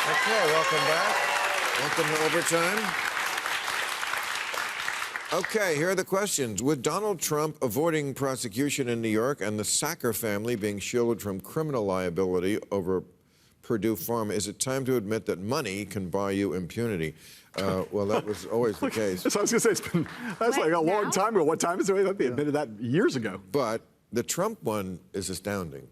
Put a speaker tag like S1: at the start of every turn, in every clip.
S1: Okay, welcome back. Welcome to Overtime. Okay, here are the questions. With Donald Trump avoiding prosecution in New York and the Sacker family being shielded from criminal liability over Purdue Pharma, is it time to admit that money can buy you impunity? Well, that was always the case.
S2: So I was going to say, that's like a long time ago. What time is it? They admitted that years ago.
S1: But the Trump one is astounding.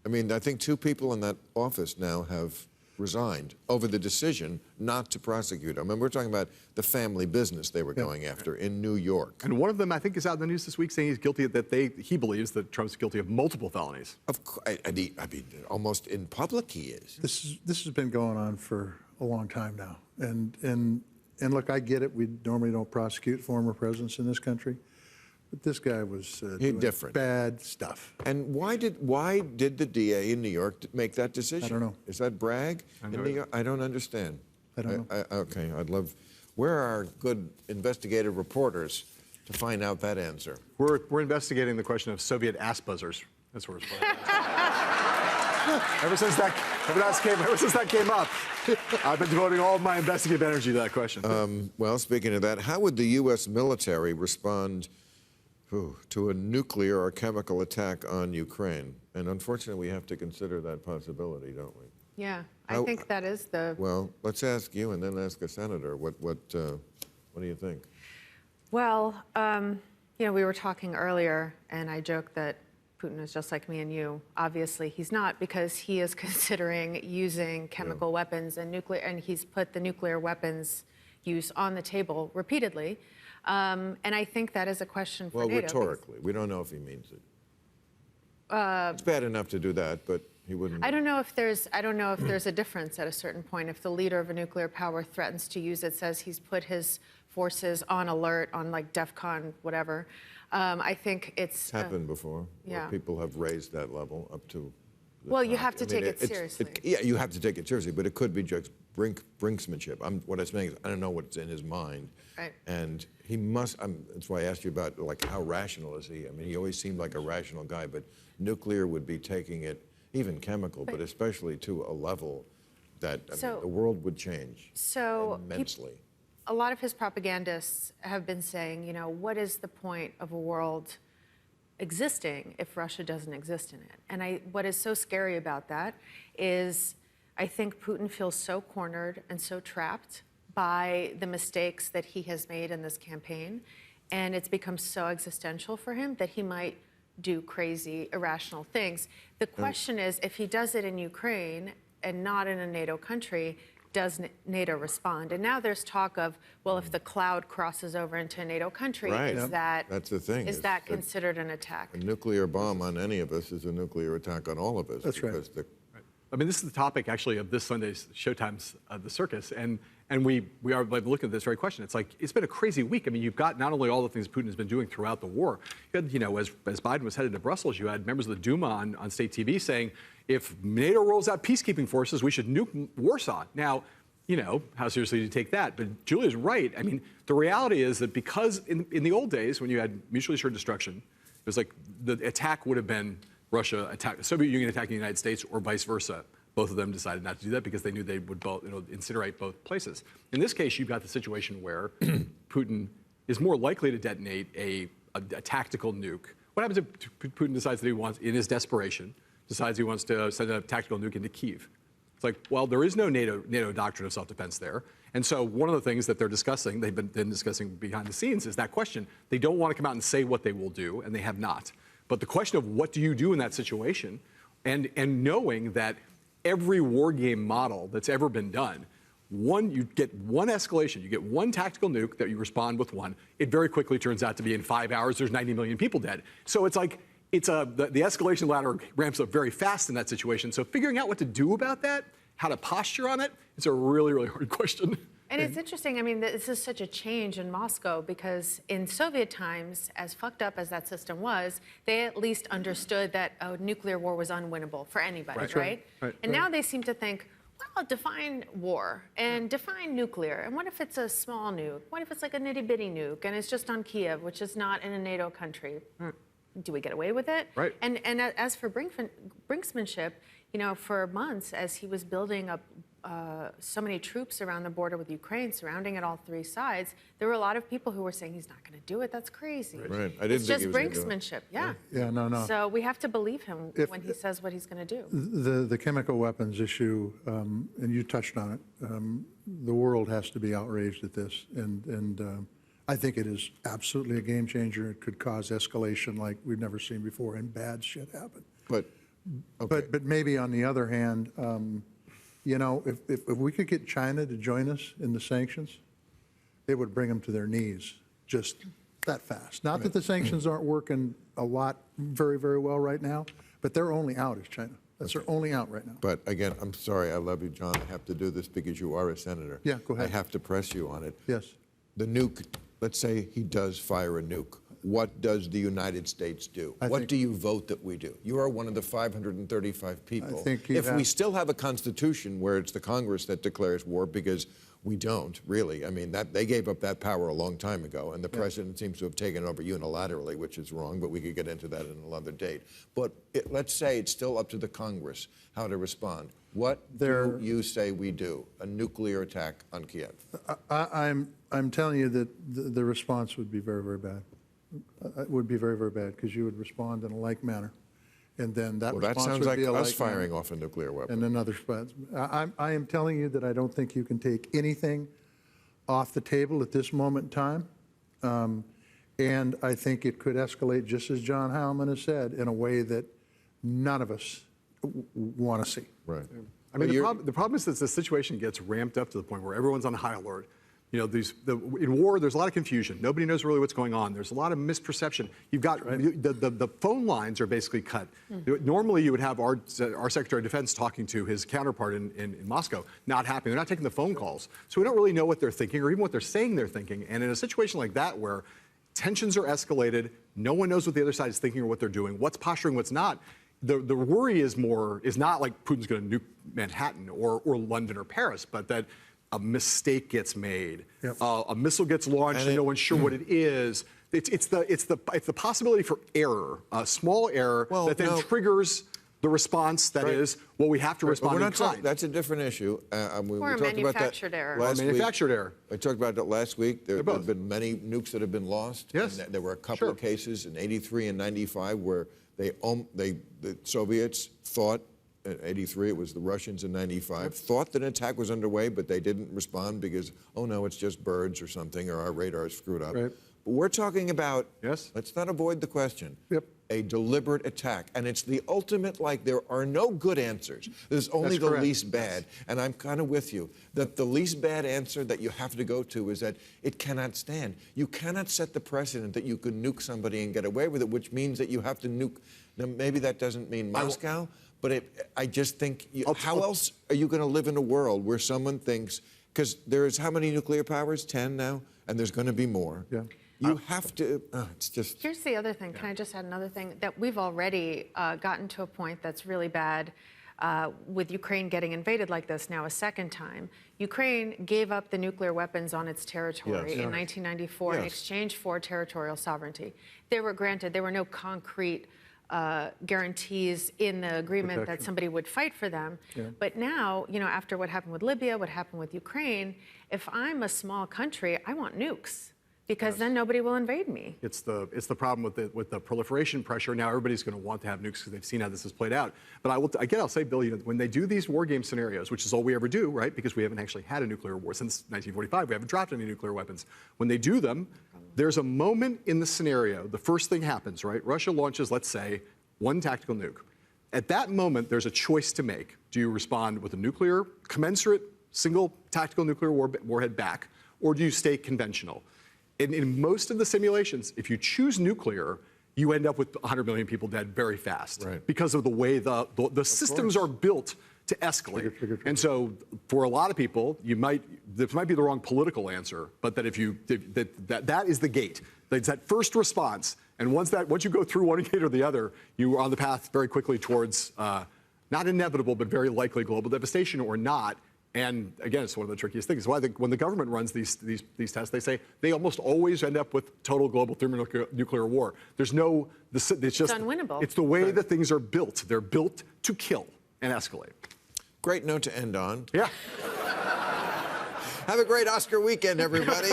S1: I mean, I think 2 people in that office now have resigned over the decision not to prosecute. I mean, we're talking about the family business they were going after in New York.
S2: And one of them, I think, is out in the news this week saying he's guilty, he believes that Trump's guilty of multiple felonies.
S1: Of course, I mean, almost in public he is.
S3: This has been going on for a long time now. And look, I get it. We normally don't prosecute former presidents in this country. But this guy was doing
S1: different.
S3: Bad stuff.
S1: And why did the DA in New York make that decision?
S3: I don't know.
S1: Is that brag? In New York? I don't understand.
S3: I don't know.
S1: Okay, I'd love. Where are our good investigative reporters to find out that answer?
S2: We're investigating the question of Soviet ass buzzers. That's where it's ever since that came up, I've been devoting all of my investigative energy to that question.
S1: Well, speaking of that, how would the U.S. military respond to a nuclear or chemical attack on Ukraine? And unfortunately, we have to consider that possibility, don't we?
S4: Yeah, I think that is the...
S1: Well, let's ask you and then ask a senator. What do you think?
S4: Well, you know, we were talking earlier, and I joked that Putin is just like me and you. Obviously, he's not, because he is considering using chemical weapons and nuclear, and he's put the nuclear weapons use on the table repeatedly. And I think that is a question for NATO.
S1: Well, rhetorically. We don't know if he means it. It's bad enough to do that, but he wouldn't.
S4: I don't know if there's a difference at a certain point. If the leader of a nuclear power threatens to use it, says he's put his forces on alert, on like DEFCON, whatever, I think it's
S1: happened before.
S4: Yeah.
S1: Where people have raised that level up to.
S4: Well, you have to take it seriously.
S1: Yeah, you have to take it seriously, but it could be just brinksmanship. What I'm saying is, I don't know what's in his mind.
S4: Right.
S1: And he must. That's why I asked you about like how rational is he? I mean, he always seemed like a rational guy, but nuclear would be taking it, even chemical, but especially to a level that the world would change immensely.
S4: A lot of his propagandists have been saying, you know, what is the point of a world existing if Russia doesn't exist in it? And what is so scary about that is I think Putin feels so cornered and so trapped by the mistakes that he has made in this campaign, and it's become so existential for him that he might do crazy, irrational things. The question is, if he does it in Ukraine and not in a NATO country, does NATO respond? And now there's talk of, well, if the cloud crosses over into a NATO country,
S1: That's the thing.
S4: Is that considered an attack?
S1: A nuclear bomb on any of us is a nuclear attack on all of us.
S3: That's right.
S2: I mean, this is the topic, actually, of this Sunday's Showtime's The Circus, and we are looking at this very question. It's like, it's been a crazy week. I mean, you've got not only all the things Putin has been doing throughout the war, you had, you know, as Biden was headed to Brussels, you had members of the Duma on state TV saying, if NATO rolls out peacekeeping forces, we should nuke Warsaw. Now, you know, how seriously do you take that? But Julia's right. I mean, the reality is that because in the old days, when you had mutually assured destruction, it was like the attack would have been the Soviet Union attacking the United States or vice versa. Both of them decided not to do that because they knew they would both, incinerate both places. In this case, you've got the situation where Putin is more likely to detonate a tactical nuke. What happens if Putin decides that he wants, in his desperation, decides he wants to send a tactical nuke into Kyiv? It's like, well, there is no NATO doctrine of self-defense there. And so one of the things that they're discussing, they've been discussing behind the scenes, is that question. They don't want to come out and say what they will do, and they have not. But the question of what do you do in that situation, and knowing that every war game model that's ever been done, you get one escalation, you get one tactical nuke that you respond with one, it very quickly turns out to be in 5 hours, there's 90 million people dead. So it's like, the escalation ladder ramps up very fast in that situation. So figuring out what to do about that, how to posture on it, it's a really, really hard question.
S4: And it's interesting, I mean, this is such a change in Moscow because in Soviet times, as fucked up as that system was, they at least understood that a nuclear war was unwinnable for anybody, right? And now they seem to think, well, define war and define nuclear. And what if it's a small nuke? What if it's like a nitty-bitty nuke and it's just on Kyiv, which is not in a NATO country? Do we get away with it?
S2: Right.
S4: And as for brinksmanship, for months as he was building up so many troops around the border with Ukraine, surrounding it all three sides, there were a lot of people who were saying he's not going to do it. That's crazy.
S1: Right. I didn't
S4: It's
S1: think
S4: just
S1: he was gonna do it.
S4: brinksmanship. Yeah.
S3: Yeah, no.
S4: So we have to believe him when he says what he's going to do.
S3: The chemical weapons issue, and you touched on it, the world has to be outraged at this. And I think it is absolutely a game changer. It could cause escalation like we've never seen before, and bad shit happen.
S1: But, okay.
S3: But maybe on the other hand, if we could get China to join us in the sanctions, it would bring them to their knees just that fast. Not that the sanctions aren't working a lot very, very well right now, but their only out is China. That's their only out right now.
S1: But again, I'm sorry, I love you, John. I have to do this because you are a senator.
S3: Yeah, go ahead.
S1: I have to press you on it.
S3: Yes.
S1: The nuke, let's say he does fire a nuke. What does the United States do? What do you vote that we do? You are one of the 535 people. If we still have a constitution where it's the Congress that declares war, because we don't, really. I mean, they gave up that power a long time ago, and the president seems to have taken over unilaterally, which is wrong, but we could get into that in another date. But let's say it's still up to the Congress how to respond. What do you say we do? A nuclear attack on Kiev?
S3: I'm telling you that the response would be very, very bad. It would be very, very bad, because you would respond in a like manner. And then that response
S1: sounds
S3: would
S1: like
S3: be a
S1: us
S3: like
S1: firing
S3: manner.
S1: off a nuclear weapon.
S3: And another response. I am telling you that I don't think you can take anything off the table at this moment in time. And I think it could escalate, just as John Heilemann has said, in a way that none of us want to see.
S1: Right.
S2: I mean, the problem is that the situation gets ramped up to the point where everyone's on high alert. In war, there's a lot of confusion. Nobody knows really what's going on. There's a lot of misperception. You've got the phone lines are basically cut. Normally, you would have our Secretary of Defense talking to his counterpart in Moscow. Not happening. They're not taking the phone calls. So we don't really know what they're thinking or even what they're saying they're thinking. And in a situation like that, where tensions are escalated, no one knows what the other side is thinking or what they're doing, what's posturing, what's not. The worry is not like Putin's going to nuke Manhattan or London or Paris, but that a mistake gets made, a missile gets launched, and no one's sure what it is. It's the possibility for error, a small error that then triggers the response that is, well, we have to respond in kind.
S1: That's a different issue. We
S4: Or a
S1: talked about that
S4: manufactured error.
S1: last week.
S2: Manufactured error.
S1: I talked about that last week. There have been many nukes that have been lost.
S2: Yes.
S1: And there were a couple of cases in '83 and '95 where the Soviets thought, in '83, it was the Russians in '95, thought that an attack was underway, but they didn't respond because, oh no, it's just birds or something, or our radar screwed up.
S3: Right.
S1: But we're talking about, let's not avoid the question, a deliberate attack. And it's the ultimate, like, there are no good answers. There's only the least bad. And I'm kind of with you, that the least bad answer that you have to go to is that it cannot stand. You cannot set the precedent that you can nuke somebody and get away with it, which means that you have to nuke. Now, maybe that doesn't mean Moscow, but I just think, how else are you going to live in a world where someone thinks, because there's how many nuclear powers? 10 now? And there's going to be more.
S3: Yeah.
S1: You have to, it's just...
S4: Here's the other thing. Can I just add another thing? That we've already gotten to a point that's really bad with Ukraine getting invaded like this now a second time. Ukraine gave up the nuclear weapons on its territory in 1994 in exchange for territorial sovereignty. There were no concrete guarantees in the agreement that somebody would fight for them. But now, after what happened with Libya, what happened with Ukraine, if I'm a small country, I want nukes. Because then nobody will invade me.
S2: It's the problem with the proliferation pressure. Now everybody's going to want to have nukes because they've seen how this has played out. But I'll say, Bill, when they do these war game scenarios, which is all we ever do, right? Because we haven't actually had a nuclear war since 1945. We haven't dropped any nuclear weapons. When they do them, there's a moment in the scenario. The first thing happens, right? Russia launches, let's say, one tactical nuke. At that moment, there's a choice to make. Do you respond with a nuclear, commensurate, single tactical nuclear warhead back, or do you stay conventional? In most of the simulations, if you choose nuclear, you end up with 100 million people dead very fast because of the way the systems are built to escalate. And so for a lot of people, this might be the wrong political answer, but that that is the gate. It's that first response. And once you go through one gate or the other, you are on the path very quickly towards not inevitable, but very likely global devastation or not. And again, it's one of the trickiest things. Why when the government runs these tests, they say they almost always end up with total global thermonuclear war. There's no, it's just
S4: unwinnable.
S2: It's the way that things are built. They're built to kill. and escalate.
S1: Great note to end on.
S2: Yeah.
S1: Have a great Oscar weekend, everybody.